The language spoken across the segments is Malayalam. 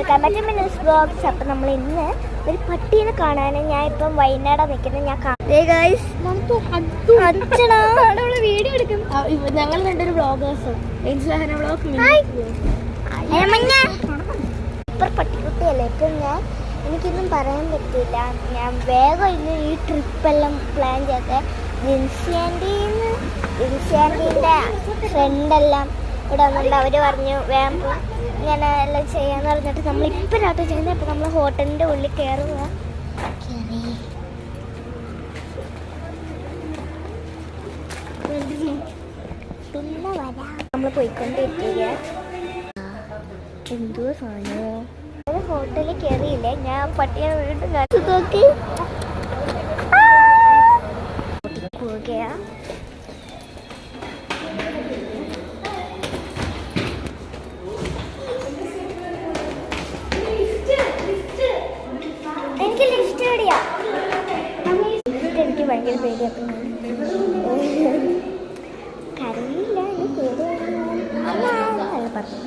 Welcome back to Minu's vlogs. അപ്പം നമ്മൾ ഇന്ന് ഒരു പട്ടീനെ കാണാനും ഞാൻ ഇപ്പം വയനാടാണ് നിൽക്കുന്നത്. ഞാൻ വീഡിയോ എടുക്കും. ഞങ്ങൾ രണ്ടൊരു വ്ളോഗേഴ്സ് സൂപ്പർ പട്ടിക്കുട്ടിയല്ലേ. ഇപ്പം എനിക്കൊന്നും പറയാൻ പറ്റില്ല. ഞാൻ വേഗം ഇന്ന് ഈ ട്രിപ്പെല്ലാം പ്ലാൻ ചെയ്തത്. ജിൻസിയാൻ്റീൻ്റെ ഫ്രണ്ടെല്ലാം ഇവിടെ വന്നിട്ട് അവർ പറഞ്ഞു വേഗം ഇങ്ങനെ എല്ലാം ചെയ്യാന്ന് പറഞ്ഞിട്ട് നമ്മൾ ഇപ്പം രാത്രി ചെയ്യുന്നത്. അപ്പം നമ്മൾ ഹോട്ടലിൻ്റെ ഉള്ളിൽ കയറുക. പിന്നെ വരാം. നമ്മൾ പോയിക്കൊണ്ടിരിക്കുക. എന്തോ സാധനമോ ഹോട്ടലിൽ കയറിയില്ലേ. ഞാൻ പട്ടിയെ വീണ്ടും നോക്കി പോവുകയാ. എനിക്ക് ലിഫ്റ്റ് പേടിയാ. എനിക്ക് ഭയങ്കര പേടിയാ. കരയില്ല, എനിക്ക് പേടിയാണ് പറഞ്ഞു.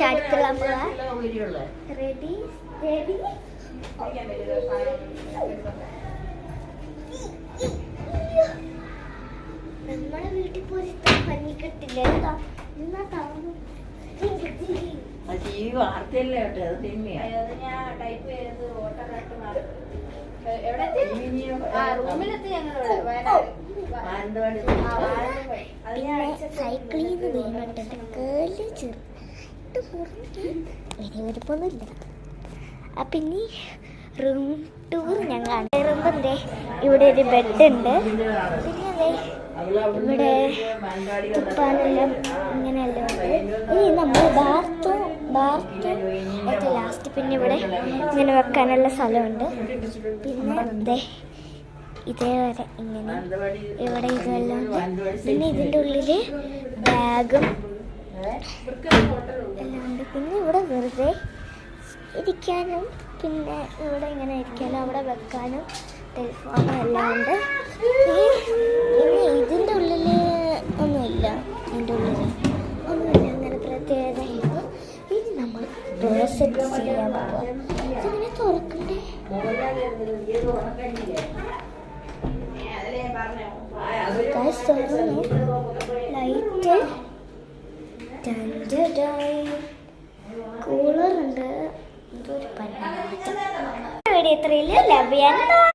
ചാടിത്തുള്ള റെഡി റെഡി. നമ്മുടെ വീട്ടിൽ പോയി പഞ്ഞിക്കെട്ടില്ല. വാർത്തയല്ലേ സൈക്കിളിൽ നിന്ന് വീണിട്ട് കേല് ചെറുട്ട് വലിയ വലുപ്പൊന്നുമില്ല. അപ്പം ഇനി റൂം ടൂർ ഞങ്ങൾ കയറുമ്പോൾ ഇവിടെ ഒരു ബെഡ് ഉണ്ട്. പിന്നെ ഇവിടെ തുപ്പാനെല്ലാം ഇങ്ങനെയെല്ലാം ഉണ്ട്. ഇനി നമ്മൾ ബാത്തും ഒക്കെ ലാസ്റ്റ്. പിന്നെ ഇവിടെ ഇങ്ങനെ വെക്കാനുള്ള സ്ഥലമുണ്ട്. പിന്നെ ഇതേവരെ ഇങ്ങനെ ഇവിടെ ഇതെല്ലാം ഉണ്ട്. പിന്നെ ഇതിൻ്റെ ഉള്ളിൽ ബാഗും എല്ലാം ഉണ്ട്. പിന്നെ ഇവിടെ വെറുതെ ഇരിക്കാനും പിന്നെ ഇവിടെ ഇങ്ങനെ ഇരിക്കാനും അവിടെ വെക്കാനും ടെലിഫോണും എല്ലാം ഉണ്ട്. ഇനി ഇതിൻ്റെ ഉള്ളിൽ ഒന്നുമില്ല. ഇതിൻ്റെ ഉള്ളിൽ ഒന്നുമില്ല അങ്ങനെ പ്രത്യേകത. ഇനി നമ്മൾ ഡോർ സെറ്റ് ചെയ്യാൻ പോവാം. ഇതിങ്ങനെ തുറക്കണ്ടേ. ലൈറ്റ് കൂളറുണ്ട്. എന്തൊരു പരിപാടി. എത്രയില്ല ലഭ്യത.